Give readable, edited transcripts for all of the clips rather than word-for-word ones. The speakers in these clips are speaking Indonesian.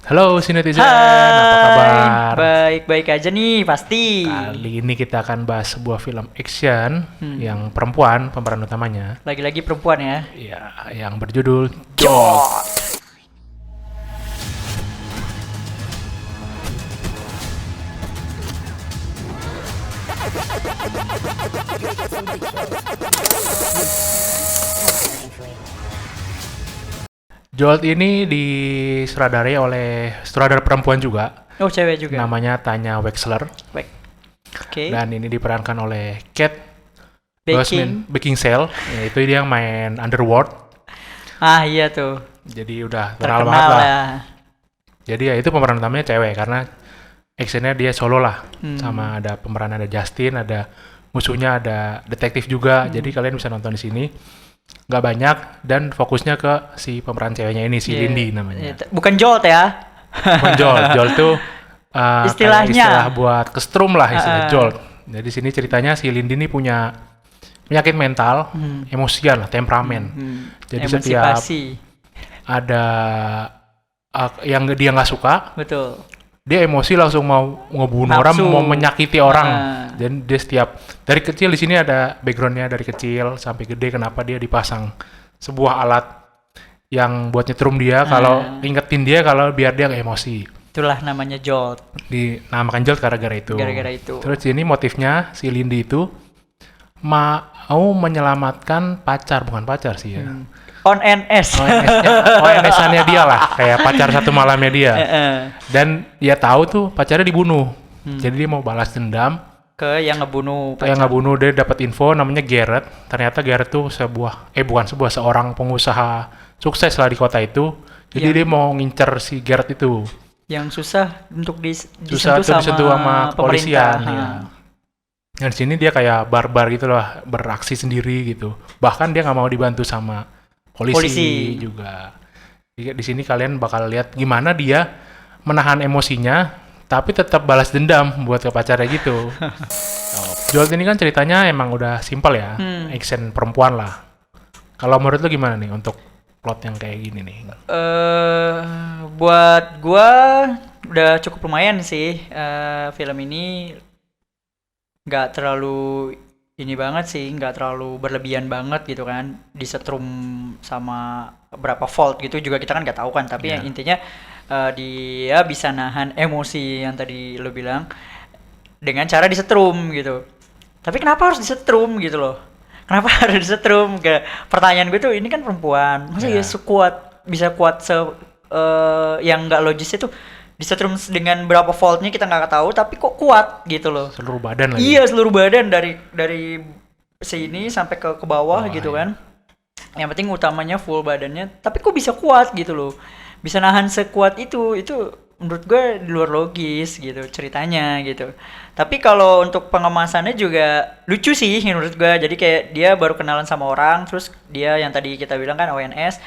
Halo Sinetizen, apa Hai, kabar? baik-baik aja nih pasti. Kali ini kita akan bahas sebuah film action Hmm, yang perempuan pemeran utamanya, Lagi-lagi perempuan ya. ya yang berjudul Jolt. Jot. Jolt ini disutradarai oleh sutradara perempuan juga, Oh, cewek juga. namanya Tanya Wexler, Baik. Oke. dan ini diperankan oleh Kate Baking. Beckinsale, yaitu dia yang main Underworld, Ah, iya tuh. jadi udah terkenal banget Terkenal lah. ya. Jadi ya itu pemeran utamanya cewek karena actionnya dia solo lah, Hmm. sama ada pemeran ada Justin, ada musuhnya ada detektif juga, jadi kalian bisa nonton di sini. Nggak banyak dan fokusnya ke si pemeran ceweknya ini si Iya, Lindy iya, namanya. bukan Jolt ya. Bukan Jolt, Jolt tuh kayak Istilahnya. istilah buat kestrum lah istilah Ah. Jolt. Jadi sini ceritanya si Lindy ini punya penyakit mental, emosian lah, temperamen. Jadi setiap Emansipasi. ada yang dia nggak suka, Betul. dia emosi langsung mau ngebunuh Nafsu. orang, mau menyakiti orang. Ah. Dan dia setiap dari kecil di sini ada backgroundnya dari kecil sampai gede kenapa dia dipasang sebuah alat yang buat nyetrum dia kalau ingetin dia kalau biar dia nggak emosi. Itulah namanya Jolt. Dinamakan Jolt gara-gara itu. Gara-gara itu. Terus ini motifnya si Lindy itu mau menyelamatkan pacar, bukan pacar sih ya. On NS. ONS-nya dia lah, kayak pacar satu malamnya dia. Heeh. Dan dia tahu tuh pacarnya dibunuh. Jadi dia mau balas dendam. Ke yang ngebunuh Yang nggak bunuh, dia dapat info namanya Garrett. Ternyata Garrett tuh seorang pengusaha sukses lah di kota itu. Jadi Yang- dia mau ngincer si Garrett itu. yang susah untuk Susah tuh disentuh sama kepolisian. pemerintah. Ya. Dan di sini dia kayak barbar gitu loh, beraksi sendiri gitu. Bahkan dia nggak mau dibantu sama polisi juga. Di sini kalian bakal lihat gimana dia menahan emosinya, tapi tetap balas dendam buat ke pacarnya gitu. Jolt ini kan ceritanya emang udah simpel ya, action perempuan lah. Kalau menurut lu gimana nih untuk plot yang kayak gini nih? Buat gua udah cukup lumayan sih. Film ini nggak terlalu ini banget sih, nggak terlalu berlebihan banget gitu kan, disetrum sama berapa volt gitu juga kita kan nggak tahu kan, tapi yang intinya dia bisa nahan emosi yang tadi lo bilang dengan cara disetrum gitu. Tapi kenapa harus disetrum gitu loh? Kenapa harus disetrum? Pertanyaan gue tuh, ini kan perempuan, masa Ya. ya bisa kuat yang nggak logis itu disetrum dengan berapa voltnya kita nggak tahu, tapi kok kuat gitu loh. Seluruh badan lagi. Iya, seluruh badan dari sini sampai ke bawah gitu iya. kan. Yang penting utamanya full badannya, tapi kok bisa kuat gitu loh. Bisa nahan sekuat itu menurut gue di luar logis gitu ceritanya gitu. Tapi kalau untuk pengemasannya juga lucu sih menurut gue. Jadi kayak dia baru kenalan sama orang, terus dia yang tadi kita bilang kan ONS.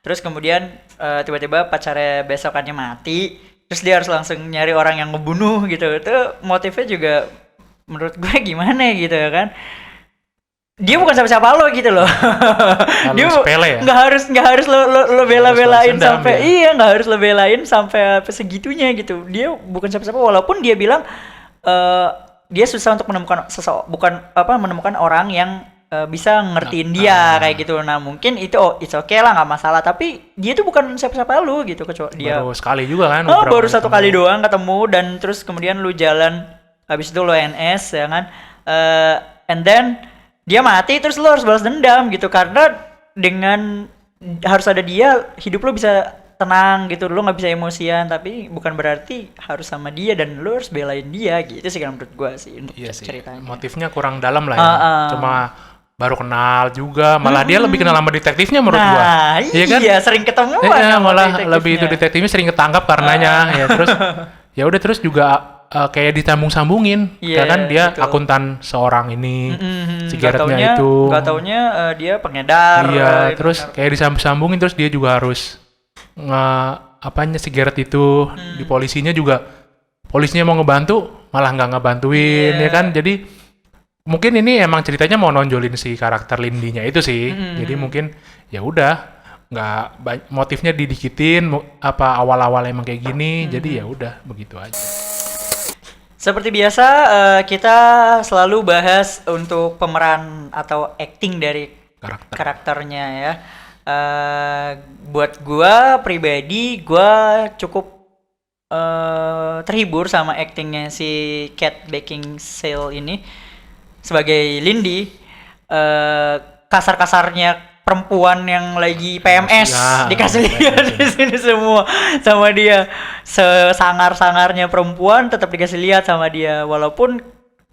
Terus kemudian tiba-tiba pacarnya besokannya mati. Terus dia harus langsung nyari orang yang ngebunuh gitu. Itu motifnya juga menurut gue gimana gitu ya kan. Dia bukan siapa-siapa lo gitu loh. Terlalu sepele ya? nggak harus lo bela-belain Harus balas dendam sampai ya? iya, nggak harus lo belain sampai apa segitunya gitu. Dia bukan siapa-siapa, walaupun dia bilang dia susah untuk menemukan menemukan orang yang bisa ngertiin dia kayak gitu. Nah mungkin itu it's okay lah, nggak masalah, tapi dia tuh bukan siapa-siapa lu gitu, kecuali dia Baru sekali juga kan? oh, beberapa baru kali satu ketemu. kali doang ketemu, dan terus kemudian lu jalan, habis itu lu NS ya kan, and then dia mati, terus lu harus balas dendam gitu, karena dengan harus ada dia hidup lu bisa tenang gitu, lu nggak bisa emosian, tapi bukan berarti harus sama dia dan lu harus belain dia gitu sih kan menurut gua sih untuk Iya sih, ceritanya. motifnya kurang dalam lah ya. Ah. Cuma baru kenal juga, malah dia lebih kenal sama detektifnya menurut gua. Nah, Iya kan? sering ketemu Iya, malah lebih itu detektifnya sering ketangkap karenanya ya. Terus ya udah, terus juga kayak disambung-sambungin. Iya, Karena kan dia betul. akuntan seorang ini, si Garrettnya itu. Nggak taunya dia pengedar. Iya, itu terus benar. kayak disambung-sambungin, terus dia juga harus apanya si Garrett itu di polisinya juga, polisinya mau ngebantu malah nggak ngebantuin Iya. ya kan. Jadi mungkin ini emang ceritanya mau nonjolin si karakter Lindy-nya itu sih. Jadi mungkin ya udah motifnya didikitin, apa awal-awal emang kayak gini, jadi ya udah begitu aja. Seperti biasa, kita selalu bahas untuk pemeran atau acting dari karakternya ya. Buat gua pribadi, gua cukup terhibur sama actingnya si Kat Beckinsale ini sebagai Lindy. Kasar-kasarnya perempuan yang lagi PMS dikasih lihat di sini semua sama dia. Sesangar-sangarnya perempuan tetap dikasih lihat sama dia, walaupun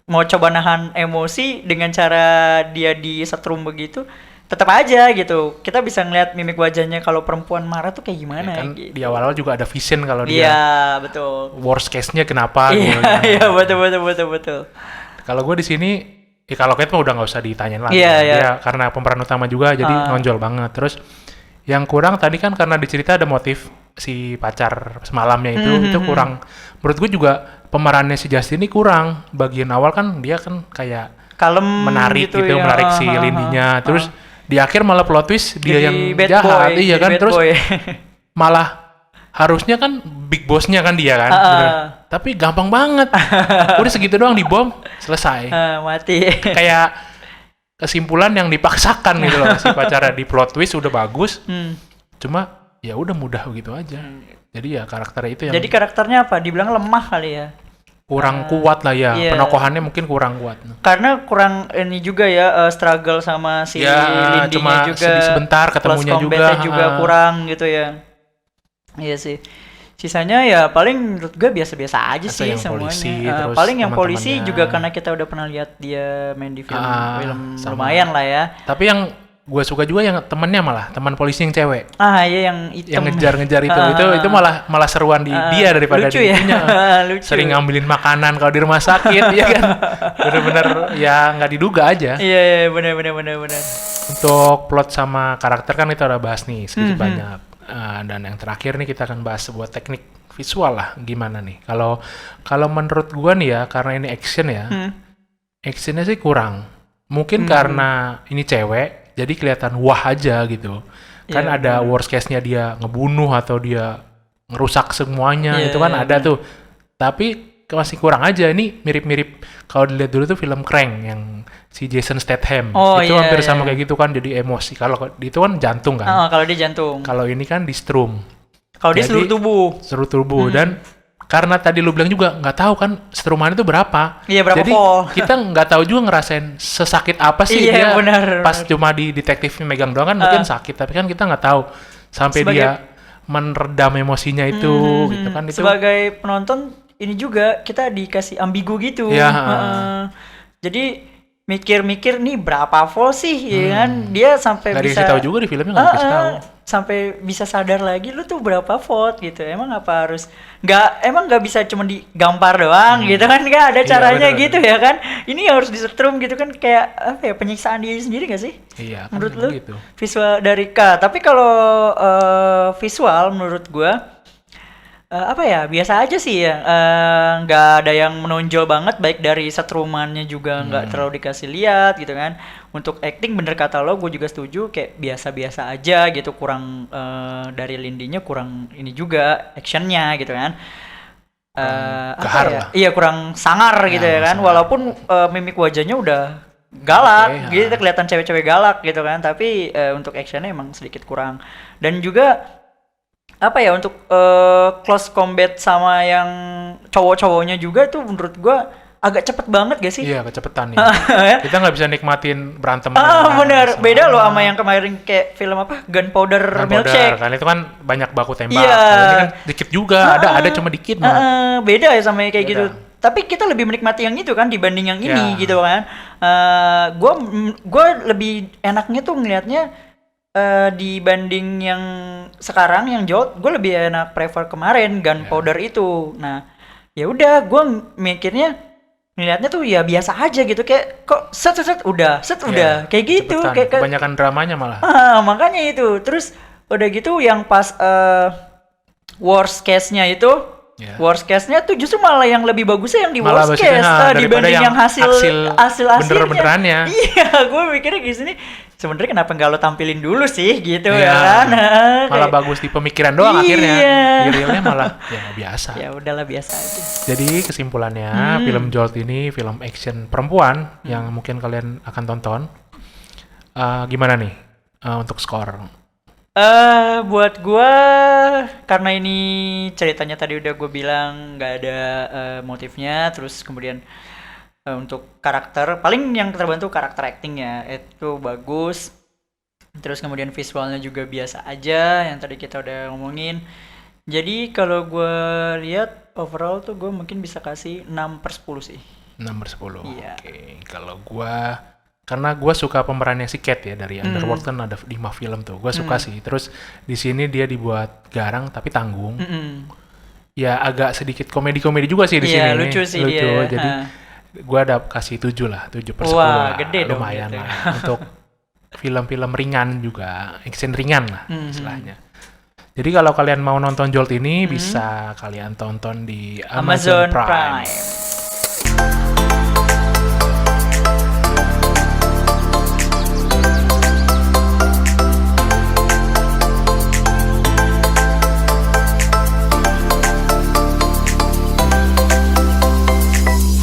mau coba nahan emosi dengan cara dia disetrum begitu, tetap aja gitu. Kita bisa ngeliat mimik wajahnya kalau perempuan marah tuh kayak gimana ya kan, gitu. Di awal-awal juga ada vision kalau dia. Iya, betul. Worst case-nya kenapa gitu. Iya, betul. Kalau gue di sini kalau Kate mah udah nggak usah ditanyain lagi. Dia karena pemeran utama juga jadi nonjol banget. Terus yang kurang tadi kan karena di cerita ada motif si pacar semalamnya itu kurang. Menurut gue juga pemerannya si Justin ini kurang. Bagian awal kan dia kan kayak kalem menarik gitu ya. Menarik si Lindy-nya. Terus di akhir malah plot twist dia yang jahat. Iya kan, terus malah harusnya kan big boss-nya kan dia kan. Tapi gampang banget. Udah segitu doang dibom, selesai. Mati. Kayak kesimpulan yang dipaksakan gitu loh. Si pacarnya di plot twist udah bagus. Cuma ya udah mudah begitu aja. Jadi ya karakternya itu yang Jadi karakternya apa? Dibilang lemah kali ya. Kurang kuat lah ya. Iya. Penokohannya mungkin kurang kuat. Karena kurang ini juga ya, struggle sama si Lindy-nya juga. Sebentar ketemunya juga kurang gitu ya. Iya sih. Sisanya ya paling menurut gue biasa-biasa aja sih semuanya. Paling yang polisi juga karena kita udah pernah lihat dia main di film lumayan lah ya. Tapi yang gue suka juga yang temennya malah teman polisi yang cewek. Iya yang hitam. Yang ngejar-ngejar itu malah seruan di dia daripada lucu ya? Lucu. Sering ngambilin makanan kalau di rumah sakit ya kan. Bener-bener ya nggak diduga aja. Iya bener. Untuk plot sama karakter kan kita udah bahas nih sedikit banyak. Dan yang terakhir nih kita akan bahas sebuah teknik visual lah, gimana nih kalau menurut gua nih ya, karena ini action ya, actionnya sih kurang, mungkin karena ini cewek jadi kelihatan wah aja gitu kan. Ada worst case-nya dia ngebunuh atau dia ngerusak semuanya, itu kan ada tuh, tapi masih kurang aja. Ini mirip-mirip kalau dilihat dulu tuh film Crank yang si Jason Statham, itu hampir sama kayak gitu kan, jadi emosi. Kalau itu kan jantung kan. Kalau dia jantung. Kalau ini kan di strum. Kalau dia seluruh tubuh. Dan karena tadi lu bilang juga nggak tahu kan struman itu berapa. Iya, berapa jadi volt. Kita nggak tahu juga ngerasain sesakit apa sih dia. Bener. Pas cuma di detektifnya megang doang kan mungkin sakit, tapi kan kita nggak tahu sampai dia meredam emosinya itu gitu kan. Itu sebagai penonton ini juga kita dikasih ambigu gitu. Jadi mikir-mikir nih berapa volt sih ya kan, dia sampai gak bisa dikasih tahu juga di filmnya, nggak dikasih tahu sampai bisa sadar lagi lu tuh berapa volt gitu. Emang apa harus nggak bisa cuma digambar doang gitu kan, ada caranya bener, gitu ya kan. Ini harus disetrum gitu kan, kayak apa ya, penyiksaan diri sendiri nggak sih? Iya, menurut kan lu gitu. Visual dari K. Tapi kalau visual menurut gua apa ya, biasa aja sih ya, nggak ada yang menonjol banget, baik dari setrumannya juga nggak terlalu dikasih lihat gitu kan. Untuk acting bener kata lo, gue juga setuju, kayak biasa-biasa aja gitu, kurang dari Lindy-nya kurang ini juga actionnya gitu kan, gahar lah. Iya, kurang sangar gitu ya kan, walaupun mimik wajahnya udah galak gitu, kelihatan cewek-cewek galak gitu kan, tapi untuk actionnya emang sedikit kurang. Dan juga apa ya, untuk close combat sama yang cowok-cowoknya juga tuh menurut gua agak cepet banget gak sih? Iya, kecepetan ya. Kita nggak bisa nikmatin berantem. Bener, beda loh sama yang kemarin kayak film apa, Gunpowder Milkshake. Kan itu kan banyak baku tembak. Kalau ini kan dikit juga, ada cuma dikit banget. Beda ya sama kayak gitu. Tapi kita lebih menikmati yang itu kan dibanding yang ini gitu kan. Gua lebih enaknya tuh ngelihatnya dibanding yang sekarang yang Jolt, gue lebih enak prefer kemarin Gunpowder itu. Nah, ya udah, gue mikirnya ngelihatnya tuh ya biasa aja gitu, kayak kok set udah kayak gitu, kayak kebanyakan dramanya malah. Makanya itu. Terus udah gitu yang pas worst case-nya itu, worst case-nya tuh justru malah yang lebih bagusnya yang di malah worst case dibanding yang hasil bener-benerannya. Iya, gue mikirnya di sini sebenarnya kenapa nggak lo tampilin dulu sih gitu Iya. ya kan? Malah Kayak, bagus di pemikiran doang akhirnya. Iya. Di realnya malah ya biasa. ya udahlah biasa aja. Jadi kesimpulannya film Jolt ini film action perempuan yang mungkin kalian akan tonton. Gimana nih untuk skor? Buat gua karena ini ceritanya tadi udah gue bilang nggak ada motifnya, terus kemudian untuk karakter paling yang terbantu karakter actingnya itu bagus, terus kemudian visualnya juga biasa aja yang tadi kita udah ngomongin. Jadi kalau gue lihat overall tuh gue mungkin bisa kasih 6/10 sih. 6/10. Iya. Oke. Kalau karena gua suka pemerannya si Cat ya dari Underworld kan ada 5 film tuh. Gua suka sih. Terus di sini dia dibuat garang tapi tanggung. Ya agak sedikit komedi-komedi juga sih di sini. Iya lucu sih dia. Jadi gua ada kasih 7 lah, 7/10 Wah, lah. gede dong Lumayan gitu. lah. Untuk film-film ringan juga, action ringan lah istilahnya. Jadi kalau kalian mau nonton Jolt ini bisa kalian tonton di Amazon Prime.